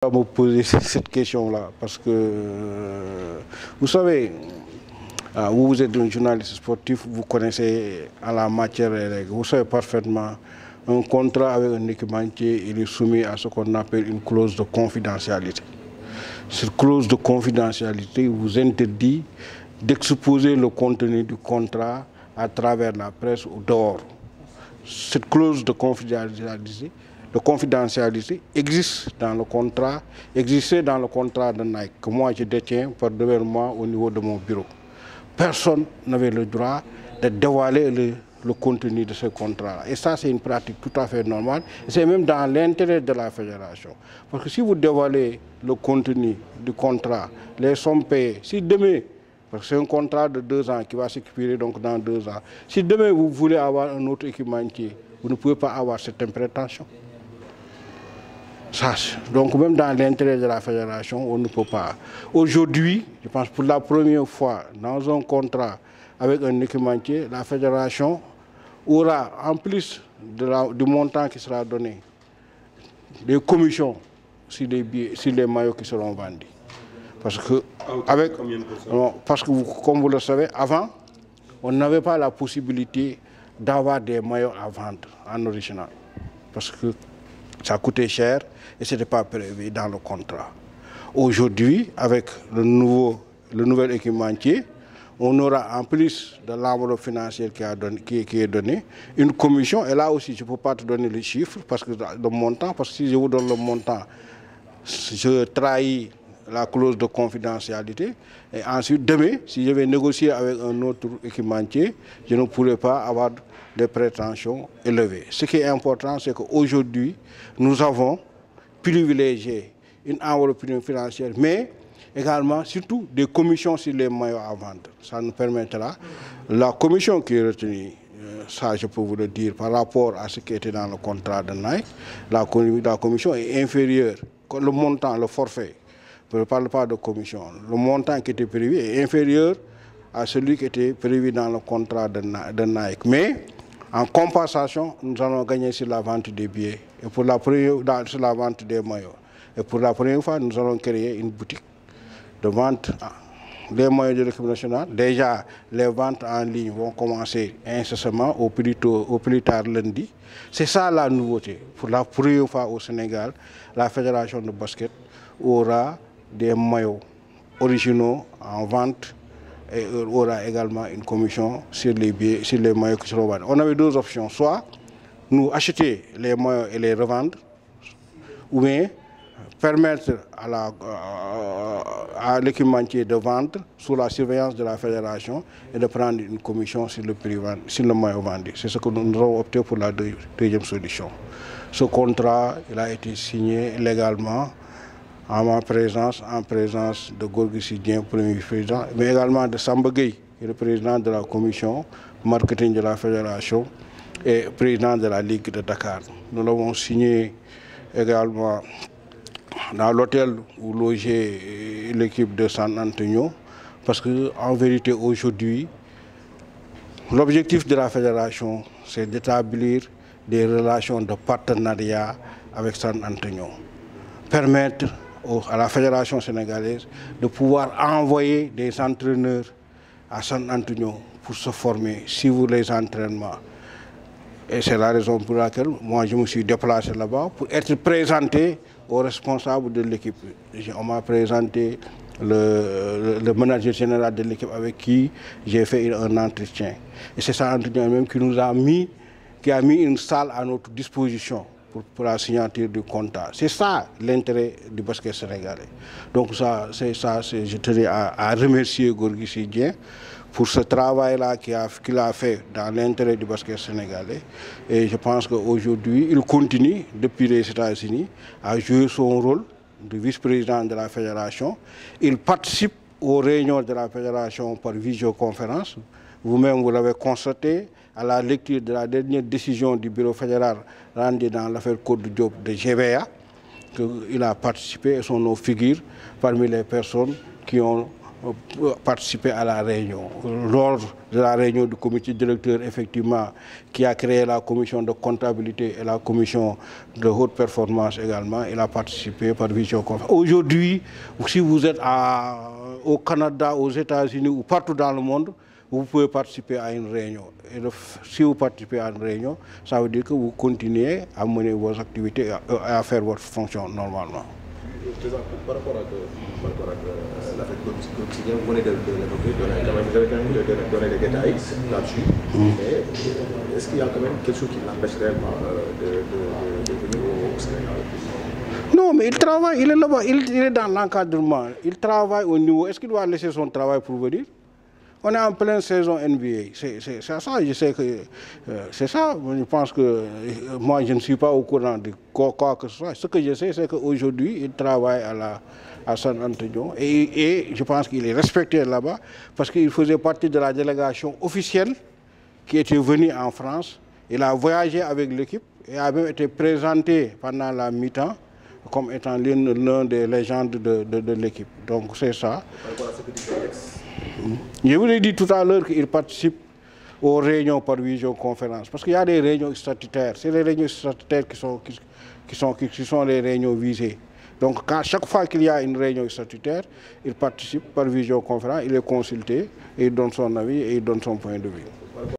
à me poser cette question-là parce que, vous savez, vous êtes un journaliste sportif, vous connaissez à la matière les règles. Vous savez parfaitement, un contrat avec un équipementier, il est soumis à ce qu'on appelle une clause de confidentialité. Cette clause de confidentialité vous interdit d'exposer le contenu du contrat à travers la presse ou dehors. Cette clause de confidentialité existe dans le contrat, existait dans le contrat de Nike que moi je détiens par devers moi au niveau de mon bureau. Personne n'avait le droit de dévoiler le contenu de ce contrat. Et ça, c'est une pratique tout à fait normale. C'est même dans l'intérêt de la fédération. Parce que si vous dévoilez le contenu du contrat, les sommes payées, si demain, parce que c'est un contrat de 2 ans qui va s'expirer donc dans 2 ans, si demain vous voulez avoir un autre équipementier, vous ne pouvez pas avoir cette prétention. Ça, donc même dans l'intérêt de la fédération, on ne peut pas. Aujourd'hui, je pense pour la première fois dans un contrat avec un équipementier, la fédération aura, en plus du montant qui sera donné, des commissions sur les billets, sur les maillots qui seront vendus. Parce que, comme vous le savez, avant, on n'avait pas la possibilité d'avoir des maillots à vendre en original. Parce que ça coûtait cher et ce n'était pas prévu dans le contrat. Aujourd'hui, avec le nouvel équipementier, on aura en plus de l'enveloppe financière qui est donnée, une commission. Et là aussi, je ne peux pas te donner les chiffres, parce que le montant, parce que si je vous donne le montant, je trahis la clause de confidentialité. Et ensuite, demain, si je vais négocier avec un autre équipementier, je ne pourrai pas avoir des prétentions élevées. Ce qui est important, c'est qu'aujourd'hui, nous avons privilégié une enveloppe financière, mais également, surtout, des commissions sur les maillots à vendre. Ça nous permettra, la commission qui est retenue, ça je peux vous le dire, par rapport à ce qui était dans le contrat de Nike, la commission est inférieure. Le montant, le forfait, je ne parle pas de commission, le montant qui était prévu est inférieur à celui qui était prévu dans le contrat de Nike. Mais, en compensation, nous allons gagner sur la vente des billets et sur la vente des maillots. Et pour la première fois, nous allons créer une boutique de vente des maillots de l'équipe nationale. Déjà, les ventes en ligne vont commencer incessamment au plus tard lundi. C'est ça la nouveauté. Pour la première fois au Sénégal, la fédération de basket aura des maillots originaux en vente et aura également une commission sur les billets, sur les maillots qui seront vendus. On avait 2 options, soit nous acheter les maillots et les revendre, ou bien permettre à l'équipementier de vendre sous la surveillance de la fédération et de prendre une commission sur le maillot vendu. C'est ce que nous avons opté pour la deuxième solution. Ce contrat, il a été signé légalement en ma présence, en présence de Gorgui Sidien, premier vice-président, mais également de Samba Gueye, le président de la commission marketing de la fédération et président de la Ligue de Dakar. Nous l'avons signé également dans l'hôtel où logeait l'équipe de San Antonio, parce qu'en vérité, aujourd'hui, l'objectif de la fédération, c'est d'établir des relations de partenariat avec San Antonio. Permettre à la fédération sénégalaise de pouvoir envoyer des entraîneurs à San Antonio pour se former, suivre les entraînements. Et c'est la raison pour laquelle moi je me suis déplacé là-bas pour être présenté aux responsables de l'équipe. On m'a présenté le manager général de l'équipe avec qui j'ai fait un entretien. Et c'est San Antonio même qui a mis une salle à notre disposition pour la signature du contrat. C'est ça l'intérêt du basket sénégalais. Donc je tenais à remercier Gorgui Sidien pour ce travail-là qu'il a fait dans l'intérêt du basket sénégalais. Et je pense qu'aujourd'hui, il continue, depuis les États-Unis, à jouer son rôle de vice-président de la fédération. Il participe aux réunions de la fédération par visioconférence. Vous-même, vous l'avez constaté à la lecture de la dernière décision du bureau fédéral rendue dans l'affaire Code Diop de GBA, qu'il a participé et son nom figure parmi les personnes qui ont participer à la réunion. Lors de la réunion du comité directeur, effectivement, qui a créé la commission de comptabilité et la commission de haute performance également, il a participé par visioconférence. Aujourd'hui, si vous êtes au Canada, aux États-Unis ou partout dans le monde, vous pouvez participer à une réunion. Et si vous participez à une réunion, ça veut dire que vous continuez à mener vos activités et à faire votre fonction normalement. Par rapport à la fête quotidienne, vous venez de l'évoquer, vous avez quand même donné des détails là-dessus. Mais est-ce qu'il y a quand même quelque chose qui l'empêche réellement de venir au Sénégal? Non, mais il travaille, il est là-bas, il est dans l'encadrement. Il travaille au niveau. Est-ce qu'il doit laisser son travail pour venir? On est en pleine saison NBA. C'est ça, je sais que c'est ça. Je pense que moi, je ne suis pas au courant de quoi que ce soit. Ce que je sais, c'est qu'aujourd'hui, il travaille à San Antonio et je pense qu'il est respecté là-bas parce qu'il faisait partie de la délégation officielle qui était venue en France. Il a voyagé avec l'équipe et a même été présenté pendant la mi-temps comme étant l'un des légendes de l'équipe. Donc c'est ça. Par rapport à ce que dit Alex. Je vous ai dit tout à l'heure qu'il participe aux réunions par visioconférence. Parce qu'il y a des réunions statutaires. C'est les réunions statutaires qui sont les réunions visées. Donc, chaque fois qu'il y a une réunion statutaire, il participe par visioconférence, il est consulté, et il donne son avis et il donne son point de vue.